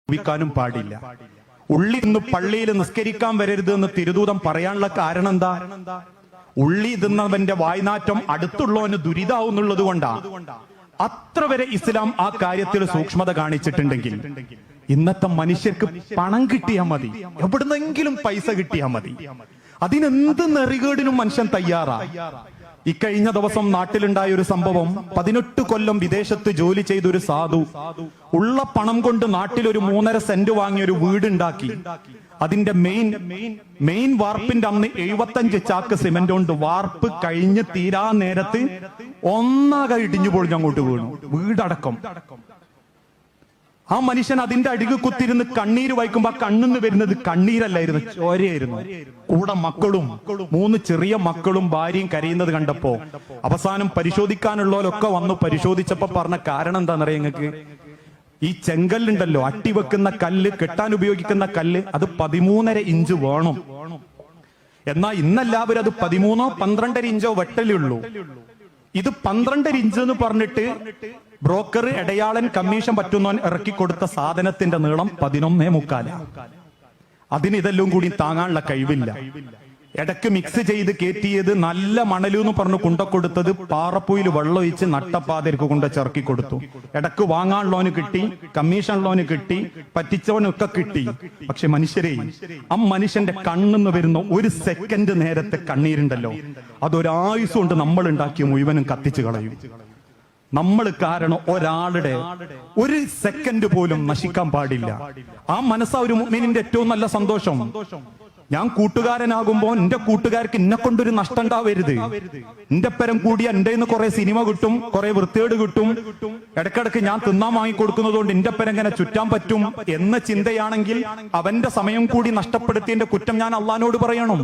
ഉപയോഗിക്കാനും പാടില്ല. ഉള്ളി തിന്ന് പള്ളിയിൽ നിസ്കരിക്കാൻ വരരുത് എന്ന് തിരുദൂതം പറയാനുള്ള കാരണം എന്താ? ഉള്ളി തിന്നവന്റെ വായ്നാറ്റം അടുത്തുള്ളവന് ദുരിതാവുന്നുള്ളത് കൊണ്ടാ. അത്ര വരെ ഇസ്ലാം ആ കാര്യത്തിൽ സൂക്ഷ്മത കാണിച്ചിട്ടുണ്ടെങ്കിൽ ഇന്നത്തെ മനുഷ്യർക്ക് പണം കിട്ടിയാൽ മതി, എവിടുന്നെങ്കിലും പൈസ കിട്ടിയാൽ മതി, അതിനെന്ത് നെറികേടിനും മനുഷ്യൻ തയ്യാറാ. ഇക്കഴിഞ്ഞ ദിവസം നാട്ടിലുണ്ടായ ഒരു സംഭവം, 18 കൊല്ലം വിദേശത്ത് ജോലി ചെയ്തൊരു സാധു ഉള്ള പണം കൊണ്ട് നാട്ടിലൊരു 3.5 സെന്റ് വാങ്ങിയ ഒരു വീടുണ്ടാക്കി. അതിന്റെ മെയിൻ വാർപ്പിന്റെ അന്ന് 75 ചാക്ക് സിമന്റ് കൊണ്ട് വാർപ്പ് കഴിഞ്ഞ് തീരാ നേരത്ത് ഒന്നാകെ ഇടിഞ്ഞു പൊളിഞ്ഞ് അങ്ങോട്ട് വീണു, വീടടക്കം. ആ മനുഷ്യൻ അതിന്റെ അടികു കുത്തിരുന്ന് കണ്ണീര് വായിക്കുമ്പോ ആ കണ്ണിന്ന് വരുന്നത് കണ്ണീരല്ലായിരുന്നു, ചോരയായിരുന്നു. കൂടെ മക്കളും 3 ചെറിയ മക്കളും ഭാര്യയും കരയുന്നത് കണ്ടപ്പോ അവസാനം പരിശോധിക്കാനുള്ളവരൊക്കെ വന്നു പരിശോധിച്ചപ്പോ പറഞ്ഞ കാരണം എന്താണെന്നറിയാം നിങ്ങൾക്ക്? ഈ ചെങ്കല്ലുണ്ടല്ലോ, അട്ടിവെക്കുന്ന കല്ല്, കെട്ടാൻ ഉപയോഗിക്കുന്ന കല്ല്, അത് 13.5 ഇഞ്ച് വേണം. എന്നാ ഇന്നെല്ലാവരും അത് 13 12.5 ഇഞ്ചോ വെട്ടലുള്ളൂ. ഇത് 12.5 ഇഞ്ച് എന്ന് പറഞ്ഞിട്ട് ബ്രോക്കർ, ഇടയാളൻ, കമ്മീഷൻ പറ്റുന്നവൻ ഇറക്കി കൊടുത്ത സാധനത്തിന്റെ നീളം 11.25. അതിന് ഇതെല്ലാം കൂടി താങ്ങാനുള്ള കഴിവില്ല. ഇടക്ക് മിക്സ് ചെയ്ത് കയറ്റിയത് നല്ല മണലൂന്ന് പറഞ്ഞു കൊണ്ടുകൊടുത്തത് പാറപ്പൂയിൽ വെള്ളമൊഴിച്ച് നട്ടപ്പാതിർക്ക് കൊണ്ട് ചിറക്കി കൊടുത്തു. ഇടക്ക് വാങ്ങാനുള്ളവന് കിട്ടി, കമ്മീഷൻ ഉള്ളവന് കിട്ടി, പറ്റിച്ചവനൊക്കെ കിട്ടി. പക്ഷെ മനുഷ്യരെ, ആ മനുഷ്യന്റെ കണ്ണെന്ന് വരുന്ന 1 സെക്കൻഡ് നേരത്തെ കണ്ണീരുണ്ടല്ലോ, അതൊരായുസ് കൊണ്ട് നമ്മൾ ഉണ്ടാക്കിയ മുഴുവനും കത്തിച്ചു കളയും. നമ്മൾ കാരണം ഒരാളുടെ 1 സെക്കൻഡ് പോലും നശിക്കാൻ പാടില്ല. ആ മനസ്സാ ഒരു മുഅ്മിനിന്റെ ഏറ്റവും നല്ല സന്തോഷം. ഞാൻ കൂട്ടുകാരനാകുമ്പോ എന്റെ കൂട്ടുകാർക്ക് എന്നെ കൊണ്ടൊരു നഷ്ടം ഉണ്ടാവരുത്. എന്റെ പരം കൂടിയ എന്റെ കുറെ സിനിമ കിട്ടും, കുറെ വൃത്തികേട് കിട്ടും, ഇടക്കിടക്ക് ഞാൻ തിന്നാൻ വാങ്ങിക്കൊടുക്കുന്നത് കൊണ്ട് എന്റെ പരം എങ്ങനെ ചുറ്റാൻ പറ്റും എന്ന ചിന്തയാണെങ്കിൽ അവന്റെ സമയം കൂടി നഷ്ടപ്പെടുത്തിയതിന്റെ കുറ്റം ഞാൻ അള്ളാനോട് പറയണം.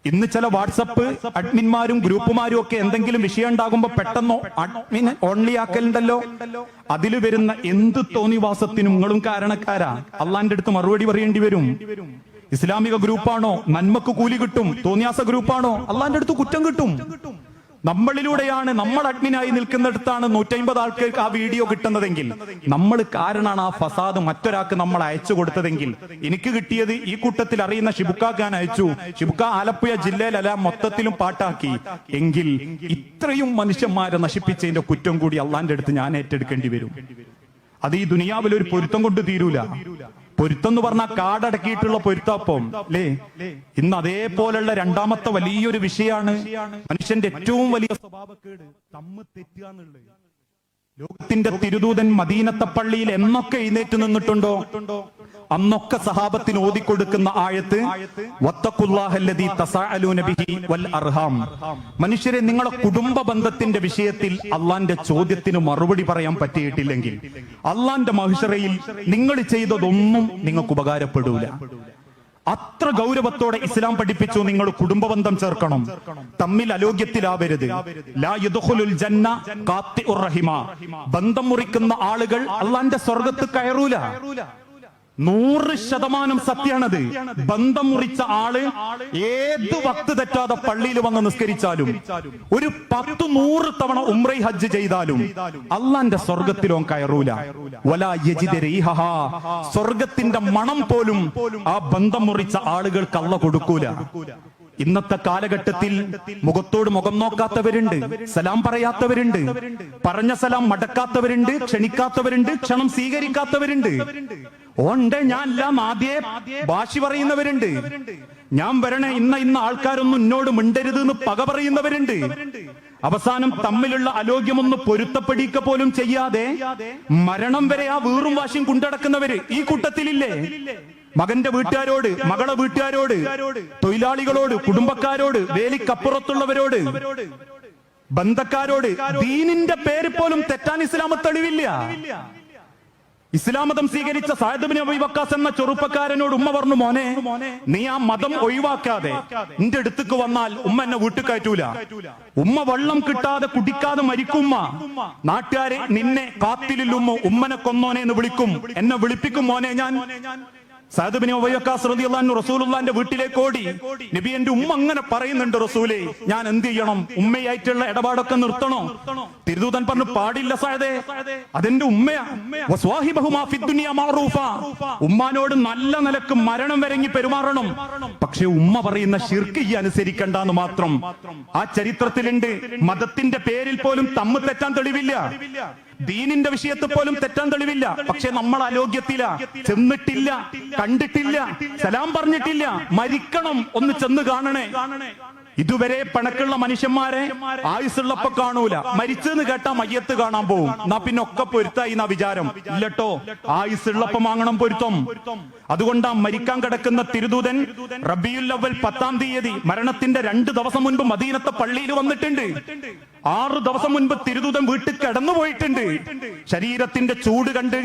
ഇന്ന് ചില വാട്സപ്പ് അഡ്മിന്മാരും ഗ്രൂപ്പുമാരും ഒക്കെ എന്തെങ്കിലും വിഷയം ഉണ്ടാകുമ്പോ പെട്ടെന്ന് അഡ്മിൻ ഓൺലി ആക്കലുണ്ടല്ലോ, അതിൽ വരുന്ന എന്ത് തോന്നിവാസത്തിനും നിങ്ങളും കാരണക്കാരാ. അള്ളാന്റെ അടുത്ത് മറുപടി പറയേണ്ടി വരും. ഇസ്ലാമിക ഗ്രൂപ്പാണോ നന്മക്ക് കൂലി കിട്ടും, തോന്നിയാസ ഗ്രൂപ്പാണോ അള്ളാന്റെ അടുത്ത് കുറ്റം കിട്ടും. നമ്മളിലൂടെയാണ്, നമ്മൾ അഡ്മിനായി നിൽക്കുന്നിടത്താണ് 150 ആൾക്കാർക്ക് ആ വീഡിയോ കിട്ടുന്നതെങ്കിൽ നമ്മൾ കാരണമാണ് ആ ഫസാദ് മറ്റൊരാൾക്ക് നമ്മൾ അയച്ചു കൊടുത്തതെങ്കിൽ. എനിക്ക് കിട്ടിയത് ഈ കൂട്ടത്തിൽ അറിയുന്ന ഷിബുക്കാൻ അയച്ചു, ഷിബുക്ക ആലപ്പുഴ ജില്ലയിലല്ല മൊത്തത്തിലും പാട്ടാക്കി എങ്കിൽ ഇത്രയും മനുഷ്യന്മാരെ നശിപ്പിച്ചതിന്റെ കുറ്റം കൂടി അള്ളാന്റെ അടുത്ത് ഞാൻ ഏറ്റെടുക്കേണ്ടി വരും. അത് ഈ ദുനിയാവിൽ ഒരു പൊരുത്തം കൊണ്ട് തീരൂല. പൊരുത്തം എന്ന് പറഞ്ഞാൽ കാടടക്കിയിട്ടുള്ള പൊരുത്തപ്പം അല്ലേ? ഇന്ന് അതേപോലുള്ള രണ്ടാമത്തെ വലിയൊരു വിഷയമാണ് മനുഷ്യന്റെ ഏറ്റവും വലിയ സ്വഭാവക്കേട്, തമ്മ് തെറ്റുക എന്നുള്ളത്. ലോകത്തിന്റെ തിരുദൂതൻ മദീനത്തെ പള്ളിയിൽ എന്നൊക്കെ എഴുന്നേറ്റ് നിന്നിട്ടുണ്ടോ അന്നൊക്കെ സഹാബത്തിന് ഓതിക്കൊടുക്കുന്ന ആയത്ത് വത്തഖുല്ലാഹല്ലദീ തസാഅലൂന ബിഹി വൽ അർഹാം. മനുഷ്യരെ, നിങ്ങളെ കുടുംബ ബന്ധത്തിന്റെ വിഷയത്തിൽ അള്ളാന്റെ ചോദ്യത്തിന് മറുപടി പറയാൻ പറ്റിയിട്ടില്ലെങ്കിൽ അള്ളാന്റെ മഹ്ശറയിൽ നിങ്ങൾ ചെയ്തതൊന്നും നിങ്ങൾക്ക് ഉപകാരപ്പെടൂല. അത്ര ഗൗരവത്തോടെ ഇസ്ലാം പഠിപ്പിച്ചു, നിങ്ങൾ കുടുംബബന്ധം ചേർക്കണം, തമ്മിൽ അലോഗ്യത്തിലാവരുത്. ലാ യദ്ഖുലുൽ ജന്ന ഖാത്തിഉർ റഹിമ. ബന്ധം മുറിക്കുന്ന ആളുകൾ അള്ളാന്റെ സ്വർഗ്ഗത്ത് കയറൂല. 100% സത്യാണത്. ബന്ധം മുറിച്ച ആള് ഏത് വക്ത് തെറ്റാതെ പള്ളിയിൽ വന്ന് നിസ്കരിച്ചാലും ഒരു 10-100 തവണ ഉംറ ഹജ്ജ് ചെയ്താലും അള്ളാന്റെ സ്വർഗത്തിലോ കയറൂല. വലാ യജിദ റീഹഹാ. സ്വർഗത്തിന്റെ മണം പോലും ആ ബന്ധം മുറിച്ച ആളുകൾക്ക് അള്ളാഹ് കൊടുക്കൂല. ഇന്നത്തെ കാലഘട്ടത്തിൽ മുഖത്തോട് മുഖം നോക്കാത്തവരുണ്ട്, സലാം പറയാത്തവരുണ്ട്, പറഞ്ഞ സലാം മടക്കാത്തവരുണ്ട്, ക്ഷണിക്കാത്തവരുണ്ട്, ക്ഷണം സ്വീകരിക്കാത്തവരുണ്ട്. ഓണ്ട് ഞാൻ എല്ലാം ആദ്യേ ഭാഷി പറയുന്നവരുണ്ട്. ഞാൻ വരണേ ഇന്ന ആൾക്കാരൊന്നും എന്നോട് മിണ്ടരുത് എന്ന് പക പറയുന്നവരുണ്ട്. അവസാനം തമ്മിലുള്ള അലോഗ്യമൊന്ന് പൊരുത്തപ്പെടിക്ക പോലും ചെയ്യാതെ മരണം വരെ ആ വീറും വാശിയും കൊണ്ടടക്കുന്നവര് ഈ കൂട്ടത്തിലില്ലേ? മകന്റെ വീട്ടുകാരോട്, മകളെ വീട്ടുകാരോട്, തൊഴിലാളികളോട്, കുടുംബക്കാരോട്, വേലിക്കപ്പുറത്തുള്ളവരോട്, ബന്ധക്കാരോട് ദീനിന്റെ പേര് പോലും തെറ്റാൻ ഇസ്ലാമ തെളിവില്ല. ഇസ്ലാം മതം സ്വീകരിച്ച സഅദ് ഇബ്നു അബീ വക്കാസ് എന്ന ചെറുപ്പക്കാരനോട് ഉമ്മ പറഞ്ഞു, മോനെ നീ ആ മതം ഒഴിവാക്കാതെ എന്റെ അടുത്തേക്ക് വന്നാൽ ഉമ്മ എന്നെ വീട്ടിൽ കയറ്റൂല. ഉമ്മ വെള്ളം കിട്ടാതെ കുടിക്കാതെ മരിക്കുമ്മ. നാട്ടുകാരെ നിന്നെ കാത്തിലുമ്മ ഉമ്മനെ കൊന്നോനെ എന്ന് വിളിക്കും, എന്നെ വിളിപ്പിക്കും മോനെ ഞാൻ. സഅദ് ഇബ്നു വഖാസ് റളിയല്ലാഹു അൻഹു റസൂലുള്ളാഹിന്റെ വീട്ടിലേക്ക് ഓടി. നബി, എന്റെ ഉമ്മ അങ്ങനെ പറയുന്നുണ്ട് റസൂലേ, ഞാൻ എന്ത് ചെയ്യണം? ഉമ്മയായിട്ടുള്ള ഇടപാടൊക്കെ നിർത്തണോ? തിരുദൂതൻ പറഞ്ഞു, പാടില്ല സഅദേ, അതെന്റെ ഉമ്മയാ. വസ്വാഹിബഹുമാ ഫിദ്ദുനിയ മഅറൂഫ, ഉമ്മാനോട് നല്ല നിലക്ക് മരണം വരെങ്ങി പെരുമാറണം. പക്ഷെ ഉമ്മ പറയുന്ന ശിർക്ക് ഈ അനുസരിക്കണ്ടെന്ന് മാത്രം. ആ ചരിത്രത്തിലുണ്ട്. മതത്തിന്റെ പേരിൽ പോലും തമ്മിൽ തെറ്റാൻ തെളിവില്ല, ദീനിന്റെ വിഷയത്തിൽ പോലും തെറ്റാൻ തെളിവില്ല. പക്ഷെ നമ്മൾ അലോഗ്യത്തില, ചെന്നിട്ടില്ല, കണ്ടിട്ടില്ല, സലാം പറഞ്ഞിട്ടില്ല. മരിക്കണം, ഒന്ന് ചെന്ന് കാണണേ. ഇതുവരെ പണക്കുള്ള മനുഷ്യന്മാരെ ആയുസുള്ളപ്പോ കാണൂല, മരിച്ചെന്ന് കേട്ടാ മയ്യത്ത് കാണാൻ പോവും. എന്നാ പിന്നെ ഒക്കെ പൊരുത്തായി എന്നാ വിചാരം. ഇല്ലട്ടോ, ആയുസുള്ളപ്പം വാങ്ങണം പൊരുത്തം. അതുകൊണ്ടാ മരിക്കാൻ കിടക്കുന്ന തിരുദൂതൻ റബീഉൽ അവ്വൽ 10-ാം തീയതി മരണത്തിന്റെ 2 ദിവസം മുൻപ് മദീനത്തെ പള്ളിയിൽ വന്നിട്ടുണ്ട്. 6 ദിവസം മുൻപ് തിരുദൂതൻ വീട്ടിൽ കിടന്നുപോയിട്ടുണ്ട്. ശരീരത്തിന്റെ ചൂട് കണ്ട്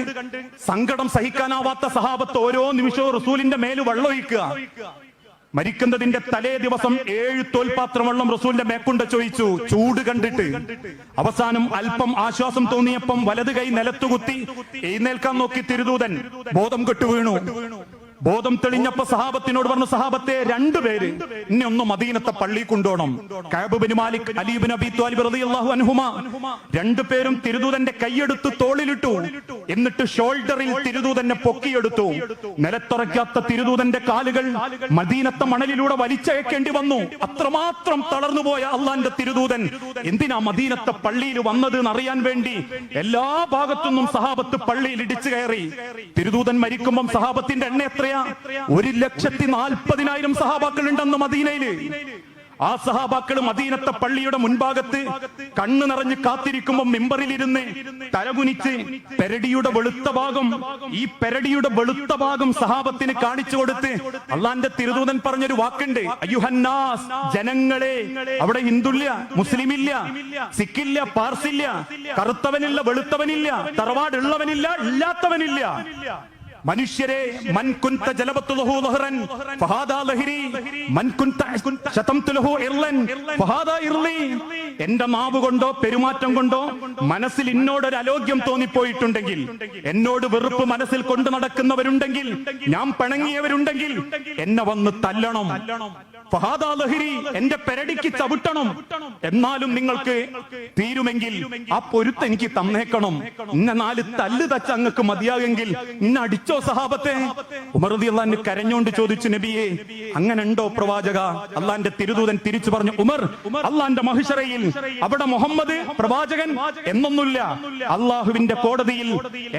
സങ്കടം സഹിക്കാനാവാത്ത സഹാബത്ത് ഓരോ നിമിഷവും റസൂലിന്റെ മേല് വെള്ളമൊഴിക്കുക. മരിക്കുന്നതിന്റെ തലേ ദിവസം 7 തോൽപാത്രം വെള്ളം റസൂലിന്റെ മേക്കുണ്ട ചോദിച്ചു, ചൂട് കണ്ടിട്ട്. അവസാനം അല്പം ആശ്വാസം തോന്നിയപ്പം വലത് കൈ നിലത്തുകുത്തി എഴുന്നേൽക്കാൻ നോക്കി തിരുദൂതൻ ബോധം കെട്ടു വീണു. ബോധം തെളിഞ്ഞപ്പോ സഹാബത്തിനോട് പറഞ്ഞു, സഹാബത്തെ 2 പേര് ഇനി ഒന്ന് മദീനത്തെ പള്ളി കൊണ്ടുപോകണം. കഅബ് ബിൻ മാലിക്, അലി ഇബ്നു അബീ ത്വാലിബ് റളിയല്ലാഹു അൻഹുമാ 2 പേരും തിരുദൂതന്റെ കൈയെടുത്ത് തോളിലിട്ടു. എന്നിട്ട് ഷോൾഡറിൽ തിരുദൂതനെ പൊക്കിയെടുത്തു. നിലത്തുറയ്ക്കാത്ത തിരുദൂതന്റെ കാലുകൾ മദീനത്തെ മണലിലൂടെ വലിച്ചയക്കേണ്ടി വന്നു. അത്രമാത്രം തളർന്നുപോയ അള്ളാന്റെ തിരുദൂതൻ എന്തിനാ മദീനത്തെ പള്ളിയിൽ വന്നത് എന്നറിയാൻ വേണ്ടി എല്ലാ ഭാഗത്തുനിന്നും സഹാബത്ത് പള്ളിയിൽ ഇടിച്ചു കയറി. തിരുദൂതൻ മരിക്കുമ്പം സഹാബത്തിന്റെ എണ്ണ എത്രയാ? 1,40,000 സഹാബാക്കൾ ഉണ്ടെന്ന് മദീനയില്. ആ സഹാബാക്കൾ മദീനത്തെ പള്ളിയുടെ മുൻഭാഗത്ത് കണ്ണു നിറഞ്ഞ് കാത്തിരിക്കുമ്പോൾ മിമ്പറിലിരുന്ന് തലകുനിച്ച് പെരടിയുടെ വെളുത്ത ഭാഗം, ഈ പെരടിയുടെ വെളുത്ത ഭാഗം സഹാബത്തിന് കാണിച്ചു കൊടുത്ത് അള്ളാന്റെ തിരുദൂതൻ പറഞ്ഞൊരു വാക്കുണ്ട്, അയ്യുഹന്നാസ്, ജനങ്ങളെ. അവിടെ ഹിന്ദുല്ല, മുസ്ലിമില്ല, സിഖില്ല, പാർസില്ല, കറുത്തവനില്ല, വെളുത്തവനില്ല, തറവാടുള്ളവനില്ല, ഇല്ലാത്തവനില്ല. മനുഷ്യരെ, മൻ കുൻത ജലബത്തു ലഹു ദഹറൻ ഫഹാദാ ലഹരി, മൻ കുൻത ശതംതു ലഹു ഇർലൻ ഫഹാദാ ഇർലി. എന്റെ നാവ് കൊണ്ടോ പെരുമാറ്റം കൊണ്ടോ മനസ്സിൽ എന്നോടൊരു അലോഗ്യം തോന്നിപ്പോയിട്ടുണ്ടെങ്കിൽ, എന്നോട് വെറുപ്പ് മനസ്സിൽ കൊണ്ടു നടക്കുന്നവരുണ്ടെങ്കിൽ, ഞാൻ പിണങ്ങിയവരുണ്ടെങ്കിൽ എന്നെ വന്ന് തല്ലണം. ഫഹാദാ ലഹരി, എന്റെ പെരടിക്ക് ചവിട്ടണം. എന്നാലും നിങ്ങൾക്ക് തീരുമെങ്കിൽ ആ പൊരുത്ത് എനിക്ക് തന്നേക്കണം. ഇന്ന 4 തല്ല് തച്ച അങ്ങക്ക് മതിയാകെങ്കിൽ ഇന്ന അടിച്ചോ സഹാബത്തെ. ഉമർ റളിയല്ലാഹു അൻഹു കരഞ്ഞോണ്ട് ചോദിച്ചു, നബിയെ അങ്ങനെ ഉണ്ടോ പ്രവാചക? അള്ളാന്റെ തിരുദൂതൻ തിരിച്ചു പറഞ്ഞു, ഉമർ, അള്ളാന്റെ മഹിശറയിൽ അവിടെ മുഹമ്മദ് പ്രവാചകൻ എന്നൊന്നുമില്ല. അള്ളാഹുവിന്റെ കോടതിയിൽ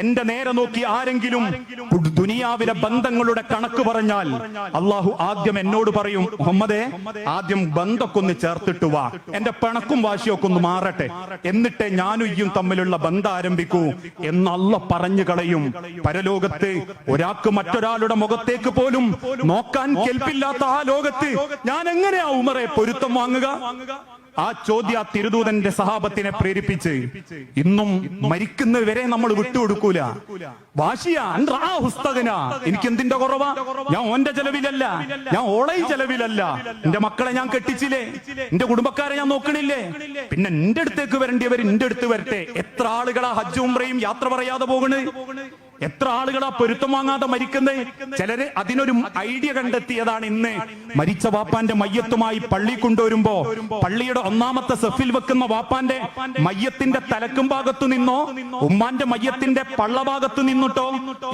എന്റെ നേരെ നോക്കി ആരെങ്കിലും ദുനിയാവിലെ ബന്ധങ്ങളുടെ കണക്ക് പറഞ്ഞാൽ അള്ളാഹു ആദ്യം എന്നോട് പറയും, മുഹമ്മദേ, ആദ്യം ബന്ധമൊക്കെ ഒന്ന് ചേർത്തിട്ട് വാ, എന്റെ പിണക്കും വാശിയൊക്കെ ഒന്ന് മാറട്ടെ, എന്നിട്ട് ഞാനും ഇയ്യും തമ്മിലുള്ള ബന്ധം ആരംഭിക്കൂ എന്ന് അല്ലാഹ് പറഞ്ഞു കളയും. പരലോകത്ത് ഒരാൾക്ക് മറ്റൊരാളുടെ മുഖത്തേക്ക് പോലും നോക്കാൻ കെൽപ്പില്ലാത്ത ആ ലോകത്ത് ഞാൻ എങ്ങനെയാ ഉമറെ പൊരുത്തം വാങ്ങുക? ആ ചോദ്യം ആ തിരുദൂതന്റെ സഹാബത്തിനെ പ്രേരിപ്പിച്ച് ഇന്നും മരിക്കുന്നവരെ നമ്മൾ വിട്ടുകൊടുക്കൂല. വാശിയാ, എനിക്ക് എന്തിന്റെ കുറവാ? ഞാൻ ഓന്റെ ചെലവിലല്ല, ഞാൻ ഓളെ ചെലവിലല്ല. എന്റെ മക്കളെ ഞാൻ കെട്ടിച്ചില്ലേ, എന്റെ കുടുംബക്കാരെ ഞാൻ നോക്കണില്ലേ? പിന്നെ എന്റെ അടുത്തേക്ക് വരേണ്ടിയവർ എന്റെ അടുത്ത് വരട്ടെ. എത്ര ആളുകളാ ഹജ്ജും ഉംറയും യാത്ര പറയാതെ പോകണേ? എത്ര ആളുകളാ പൊരുത്തം വാങ്ങാതെ മരിക്കുന്നത്? ചിലര് അതിനൊരു ഐഡിയ കണ്ടെത്തിയതാണ്. ഇന്ന് മരിച്ച വാപ്പാന്റെ മയ്യത്തുമായി പള്ളി കൊണ്ടുവരുമ്പോ പള്ളിയുടെ 1-ാമത്തെ സെഫിൽ വെക്കുന്ന വാപ്പാന്റെ മയ്യത്തിന്റെ തലക്കും ഭാഗത്തു നിന്നോ ഉമ്മാന്റെ മയ്യത്തിന്റെ പള്ളഭാഗത്തു നിന്നിട്ടോ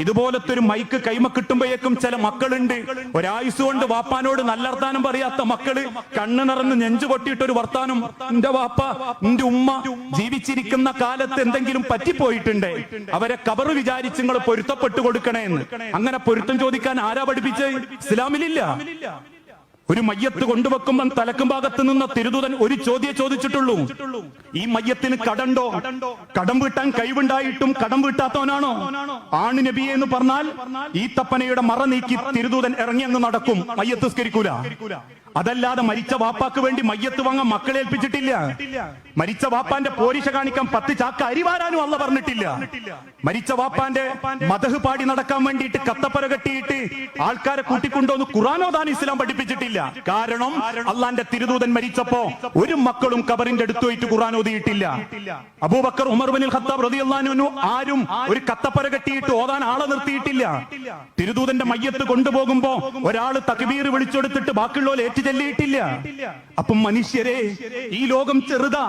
ഇതുപോലത്തെ ഒരു മൈക്ക് കൈമ കിട്ടുമ്പോഴേക്കും ചില മക്കളുണ്ട്, ഒരായുസ് കൊണ്ട് വാപ്പാനോട് നല്ല വർത്താനം പറയാത്ത മക്കള്, കണ്ണ് നിറഞ്ഞ് നെഞ്ചു പൊട്ടിയിട്ടൊരു വർത്താനം, എന്റെ വാപ്പ, എന്റെ ഉമ്മ ജീവിച്ചിരിക്കുന്ന കാലത്ത് എന്തെങ്കിലും പറ്റിപ്പോയിട്ടുണ്ട്, അവരെ കബറ് വിചാരിച്ച് നിങ്ങൾ പൊരുത്തപ്പെട്ടു കൊടുക്കണേ എന്ന്. അങ്ങനെ പൊരുത്തം ചോദിക്കാൻ ആരാ പഠിപ്പിച്ചത്? ഇസ്ലാമിലില്ല. ഒരു മയ്യത്ത് കൊണ്ടുവെക്കുമ്പോൾ തലക്കും ഭാഗത്ത് നിന്ന് തിരുദൂതൻ ഒരു ചോദ്യം ചോദിച്ചിട്ടുള്ളൂ, ഈ മയ്യത്തിന് കടണ്ടോ? കടം വീട്ടാൻ കഴിവുണ്ടായിട്ടും കടം വീട്ടാത്തവനാണോ? ആണ് നബിയെ എന്ന് പറഞ്ഞാൽ ഈ തപ്പനയുടെ മറ നീക്കി തിരുദൂതൻ ഇറങ്ങി അങ്ങ് നടക്കും, മയ്യത്ത് സ്കരിക്കൂല. അതല്ലാതെ മരിച്ച വാപ്പാക്ക് വേണ്ടി മയ്യത്ത് വാങ്ങാൻ മക്കളെ ഏൽപ്പിച്ചിട്ടില്ല. മരിച്ച വാപ്പാന്റെ പോരിശ കാണിക്കാൻ 10 ചാക്ക് അരി വാരാനും അല്ല പറഞ്ഞിട്ടില്ല. മരിച്ച വാപ്പാന്റെ മദഹ് പാടി നടക്കാൻ വേണ്ടിയിട്ട് കത്തപ്പര കെട്ടിയിട്ട് ആൾക്കാരെ കൂട്ടിക്കൊണ്ടുവന്ന് ഖുർആനോദാൻ ഇസ്ലാം പഠിപ്പിച്ചിട്ടില്ല. കാരണം അള്ളാന്റെ തിരുദൂതൻ മരിച്ചപ്പോ ഒരു മക്കളും ഖബറിന്റെ അടുത്ത് പോയിട്ട് ഖുർആൻ ഓതിയിട്ടില്ല. അബൂബക്കർ, ഉമർ ഇബ്നുൽ ഖത്താബ് റളിയല്ലാഹു അൻഹു ആരും ഒരു കത്തപ്പര കെട്ടിയിട്ട് ഓതാൻ ആളെ നിർത്തിയിട്ടില്ല. തിരുദൂതന്റെ മയ്യത്ത് കൊണ്ടുപോകുമ്പോ ഒരാള് തക്ബീർ വിളിച്ചെടുത്തിട്ട് ബാക്കിയുള്ളവർ ഏറ്റു ചൊല്ലിയിട്ടില്ല. അപ്പം മനുഷ്യരെ, ഈ ലോകം ചെറുതാ,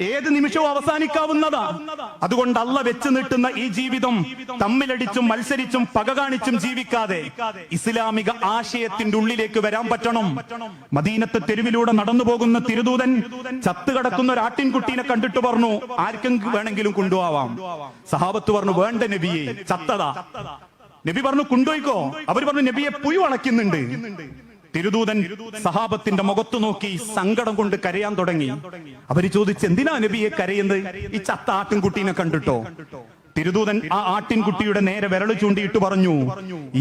ഏത് നിമിഷവും അവസാനിക്കാവുന്നതാ. അതുകൊണ്ട് അള്ള വെച്ച് നീട്ടുന്ന ഈ ജീവിതം തമ്മിലടിച്ചും മത്സരിച്ചും പക കാണിച്ചും ജീവിക്കാതെ ഇസ്ലാമിക ആശയത്തിന്റെ ഉള്ളിലേക്ക് വരാൻ പറ്റണം. മദീനത്തെ തെരുവിലൂടെ നടന്നു പോകുന്ന തിരുദൂതൻ ചത്തുകിടക്കുന്ന ഒരു ആട്ടിൻകുട്ടീനെ കണ്ടിട്ട് പറഞ്ഞു, ആർക്കും വേണമെങ്കിലും കൊണ്ടുപോവാം. സഹാബത്ത് പറഞ്ഞു, വേണ്ട നബിയെ, ചത്തതാ. നബി പറഞ്ഞു, കൊണ്ടുപോയിക്കോ. അവർ പറഞ്ഞു, നബിയെ പുയു അണയ്ക്കുന്നുണ്ട്. തിരുദൂതൻ സഹാബത്തിന്റെ മുഖത്ത് നോക്കി സങ്കടം കൊണ്ട് കരയാൻ തുടങ്ങി. അവര് ചോദിച്ചു, എന്തിനാ നബിയെ കരയുന്നത്? ഈ ചത്ത ആട്ടിൻകുട്ടീനെ കണ്ടിട്ടോ? തിരുദൂതൻ ആ ആട്ടിൻകുട്ടിയുടെ നേരെ വിരൽ ചൂണ്ടിയിട്ട് പറഞ്ഞു,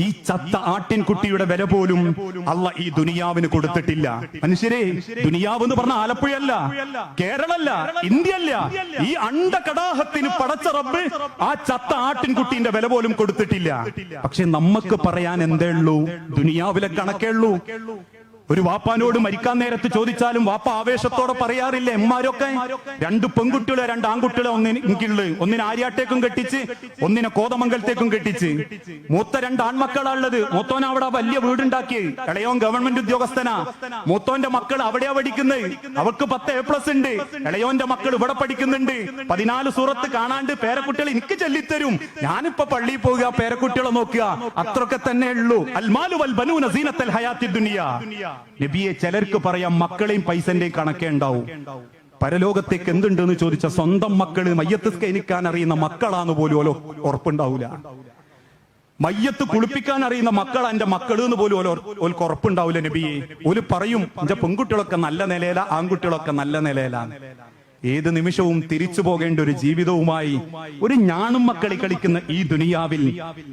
ഈ ചത്ത ആട്ടിൻകുട്ടിയുടെ വില പോലും അള്ള ഈ ദുനിയാവിന് കൊടുത്തിട്ടില്ല. മനുഷ്യരെ, ദുനിയാവ് എന്ന് പറഞ്ഞ ആലപ്പുഴയല്ല, കേരളല്ല, ഇന്ത്യയല്ല, ഈ അണ്ടകടാഹത്തിന് പടച്ച റബ്ബ് ആ ചത്ത ആട്ടിൻകുട്ടീന്റെ വില പോലും കൊടുത്തിട്ടില്ല. പക്ഷെ നമുക്ക് പറയാൻ എന്തേ ഉള്ളൂ? ദുനിയാവിലെ കണക്കേ ഉള്ളൂ. ഒരു വാപ്പാനോട് മരിക്കാൻ നേരത്ത് ചോദിച്ചാലും വാപ്പ ആവേശത്തോടെ പറയാറില്ല. എമ്മാരൊക്കെ 2 പെൺകുട്ടികളെ 2 ആൺകുട്ടികളെ ഒന്നിനെ ആര്യാട്ടേക്കും കെട്ടിച്ച് ഒന്നിനെ കോതമംഗലത്തേക്കും കെട്ടിച്ച്. മൂത്ത 2 ആൺമക്കളാണുള്ളത്. മൂത്തോൻ അവിടെ വലിയ വീടുണ്ടാക്കി. ഇളയോൻ ഗവൺമെന്റ് ഉദ്യോഗസ്ഥനാ. മൂത്തോന്റെ മക്കൾ അവിടെയാ പഠിക്കുന്നത്. അവർക്ക് 10 A+ ഉണ്ട്. ഇളയോന്റെ മക്കൾ ഇവിടെ പഠിക്കുന്നുണ്ട്. 14 സൂറത്ത് കാണാണ്ട് പേരക്കുട്ടികൾ എനിക്ക് ചൊല്ലിത്തരും. ഞാനിപ്പോ പള്ളിയിൽ പോവുക, പേരക്കുട്ടികളെ നോക്കുക, അത്രയൊക്കെ തന്നെ ഉള്ളൂ. അൽമാലു വൽ ബനൂന സീനത്തുൽ ഹയാത്തി ദുനിയ. നബിയെ, ചിലർക്ക് പറയാം മക്കളെയും പൈസന്റെയും കണക്കേ ഉണ്ടാവും. പരലോകത്തേക്ക് എന്തുണ്ടെന്ന് ചോദിച്ച സ്വന്തം മക്കള് മയ്യത്ത് സ്കൈനിക്കാൻ അറിയുന്ന മക്കളാന്ന് പോലും ഉറപ്പുണ്ടാവൂല. മയ്യത്ത് കുളിപ്പിക്കാൻ അറിയുന്ന മക്കൾ എന്റെ മക്കള് എന്ന് പോലും ഓൽക്ക് ഉറപ്പുണ്ടാവൂല. നബിയെ, ഓല് പറയും, എന്റെ പെൺകുട്ടികളൊക്കെ നല്ല നിലയില, ആൺകുട്ടികളൊക്കെ നല്ല നിലയിലാണ്. ഏത് നിമിഷവും തിരിച്ചു പോകേണ്ട ഒരു ജീവിതവുമായി ഒരു ഞാണും മക്കളി കളിക്കുന്ന ഈ ദുനിയാവിൽ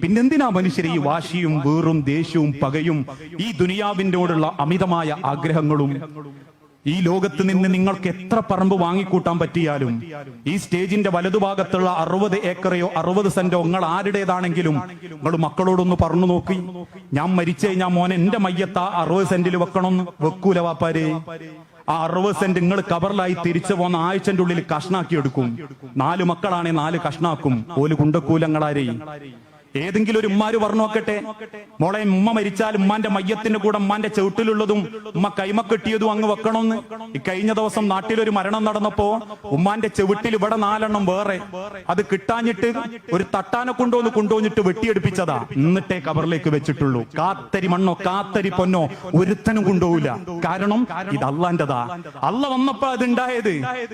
പിന്നെന്തിനാ മനുഷ്യരെ ഈ വാശിയും വീറും ദേഷ്യവും പകയും ഈ ദുനിയാവിനോടുള്ള അമിതമായ ആഗ്രഹങ്ങളും? ഈ ലോകത്ത് നിന്ന് നിങ്ങൾക്ക് എത്ര പറമ്പ് വാങ്ങിക്കൂട്ടാൻ പറ്റിയാലും ഈ സ്റ്റേജിന്റെ വലതുഭാഗത്തുള്ള 60 ഏക്കറയോ 60 സെന്റോ നിങ്ങൾ ആരുടേതാണെങ്കിലും നിങ്ങൾ മക്കളോടൊന്ന് പറഞ്ഞു നോക്കി, ഞാൻ മരിച്ചു കഴിഞ്ഞാൽ മോനെ എന്റെ മയ്യത്ത് 60 സെന്റിൽ വെക്കണമെന്ന്. വെക്കൂല വാപ്പാരെ. ആ 60 സെന്റ് നിങ്ങൾ കബറിലായി തിരിച്ചു പോന്ന ആഴ്ചന്റെ ഉള്ളിൽ കഷ്ണാക്കി എടുക്കും. 4 മക്കളാണെ 4 കഷ്ണാക്കും. ഓല് കുണ്ടക്കൂലങ്ങളാരെയും. ഏതെങ്കിലും ഒരു ഉമ്മാര് പറഞ്ഞു നോക്കട്ടെ, മോളെ ഉമ്മ മരിച്ചാൽ ഉമ്മാന്റെ മയ്യത്തിന്റെ കൂടെ ഉമ്മാന്റെ ചവിട്ടിലുള്ളതും ഉമ്മ കൈമ കെട്ടിയതും അങ്ങ് വെക്കണമെന്ന്. ഈ കഴിഞ്ഞ ദിവസം നാട്ടിലൊരു മരണം നടന്നപ്പോ ഉമ്മാന്റെ ചെവിട്ടിൽ ഇവിടെ 4 എണ്ണം വേറെ, അത് കിട്ടാഞ്ഞിട്ട് ഒരു തട്ടാനെ കൊണ്ടുവന്നിട്ട് വെട്ടിയെടുപ്പിച്ചതാ. എന്നിട്ടേ കബറിലേക്ക് വെച്ചിട്ടുള്ളൂ. കാത്തരി മണ്ണോ കാത്തരി പൊന്നോ ഒരുത്തനും കൊണ്ടുപോകില്ല. കാരണം ഇത് അള്ളാന്റെതാ. അള്ള വന്നപ്പോ അതുണ്ടായത്.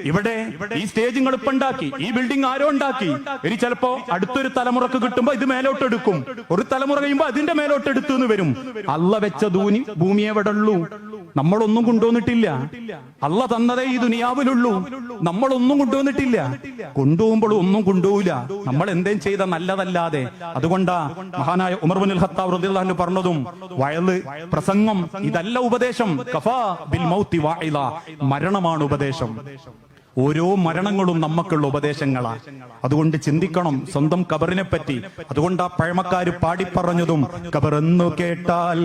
ഇവിടെ ഈ സ്റ്റേജുകൾ ഇപ്പൊ ഉണ്ടാക്കി, ഈ ബിൽഡിംഗ് ആരോ ഉണ്ടാക്കി. ഇനി ചിലപ്പോ അടുത്തൊരു തലമുറക്ക് കിട്ടുമ്പോ ഇത് മേലോട്ടെടുക്കും. ഒരു തലമുറ കഴിയുമ്പോ അതിന്റെ മേലോട്ടെടുത്തു എന്ന് വരും. അള്ള വെച്ച ഭൂമിയെ എവിടെ ഉള്ളൂ? നമ്മളൊന്നും കൊണ്ടുവന്നിട്ടില്ല. അള്ള തന്നതേ ഈ ദുനിയാവിലുള്ളൂ. നമ്മളൊന്നും കൊണ്ടുവന്നിട്ടില്ല. കൊണ്ടുപോകുമ്പോഴും ഒന്നും കൊണ്ടുപോകില്ല. നമ്മൾ എന്തേലും ചെയ്ത നല്ലതല്ലാതെ. അതുകൊണ്ടാ മഹാനായ ഉമർ ഇബ്നുൽ ഖത്താബ് റളിയല്ലാഹു അൻഹു പറഞ്ഞതും വയല് പ്രസംഗം ഇതല്ല ഉപദേശം. കഫാ ബിൽ മൗതി വാഇല, മരണമാണ് ഉപദേശം. ഓരോ മരണങ്ങളും നമുക്കുള്ള ഉപദേശങ്ങളാണ്. അതുകൊണ്ട് ചിന്തിക്കണം സ്വന്തം കബറിനെ പറ്റി. അതുകൊണ്ട് ആ പഴമക്കാര് പാടിപ്പറഞ്ഞതും കബറെന്നു കേട്ടാൽ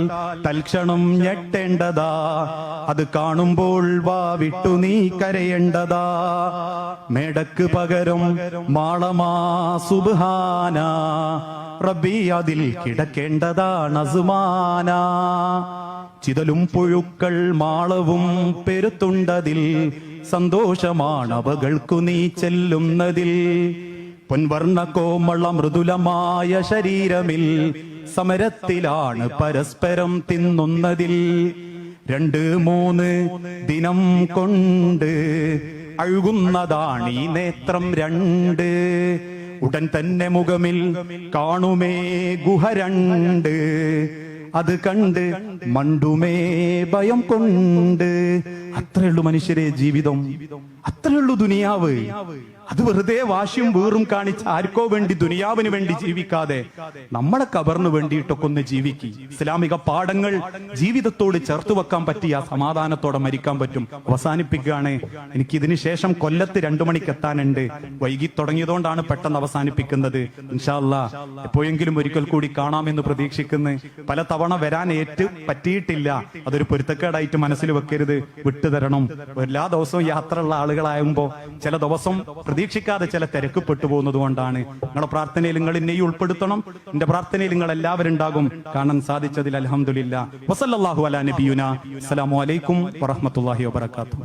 തൽക്ഷണം ഞെട്ടേണ്ടതാ, അത് കാണുമ്പോൾ വാ വിട്ടു നീ കരയേണ്ടതാ, മേടക്ക് പകരം മാളമാ സുബ്ഹാന, റബ്ബി അതിൽ കിടക്കേണ്ടതാണ് അസുമാന, ചിതലും പുഴുക്കൾ മാളവും പെരുത്തുണ്ടതിൽ, സന്തോഷമാണ് അവകൾക്കു നീ ചെല്ലുന്നതിൽ, പൊൻവർണ്ണ കോമള മൃദുലമായ ശരീരമിൽ സമരത്തിലാണ് പരസ്പരം തിന്നുന്നതിൽ, 2-3 ദിനം കൊണ്ട് അഴുകുന്നതാണ് ഈ നേത്രം 2, ഉടൻ തന്നെ മുഖമിൽ കാണുമേ ഗുഹ 2, അത് കണ്ട് മണ്ടുമേ ഭയം കൊണ്ട്. അത്രയുള്ളൂ മനുഷ്യരെ ജീവിതം, അത്രയുള്ളൂ ദുനിയാവ്. അത് വെറുതെ വാശിയും വീറും കാണിച്ച് ആർക്കോ വേണ്ടി ദുനിയാവിന് വേണ്ടി ജീവിക്കാതെ നമ്മളെ ഖബറിന് വേണ്ടിയിട്ടൊക്കെ ഒന്ന് ജീവിക്കി. ഇസ്ലാമിക പാഠങ്ങൾ ജീവിതത്തോട് ചേർത്ത് വെക്കാൻ പറ്റിയ സമാധാനത്തോടെ മരിക്കാൻ പറ്റും. അവസാനിപ്പിക്കുകയാണ്. എനിക്ക് ഇതിന് ശേഷം കൊല്ലത്ത് 2 മണിക്ക് എത്താനുണ്ട്. വൈകി തുടങ്ങിയതുകൊണ്ടാണ് പെട്ടെന്ന് അവസാനിപ്പിക്കുന്നത്. ഇൻഷാ അല്ലാ എപ്പോഴെങ്കിലും ഒരിക്കൽ കൂടി കാണാമെന്ന് പ്രതീക്ഷിക്കുന്നു. പല തവണ വരാൻ പറ്റിയിട്ടില്ല. അതൊരു പൊരുത്തക്കേടായിട്ട് മനസ്സിൽ വെക്കരുത്, വിട്ടുതരണം. എല്ലാ ദിവസവും യാത്രയുള്ള ആളുകളാകുമ്പോ ചില ദിവസം പ്രതീക്ഷിക്കാതെ ചില തിരക്ക് പെട്ടുപോകുന്നത് കൊണ്ടാണ്. നിങ്ങളുടെ പ്രാർത്ഥനയിൽ നിങ്ങൾ എന്നെയും ഉൾപ്പെടുത്തണം. എന്റെ പ്രാർത്ഥനയിൽ നിങ്ങൾ എല്ലാവരും ഉണ്ടാകും. കാണാൻ സാധിച്ചതിൽ അൽഹംദുലില്ലാ. വസല്ലല്ലാഹു അലാ നബിയുനാ. അസ്സലാമു അലൈക്കും വറഹ്മത്തുള്ളാഹി വബറകാതുഹു.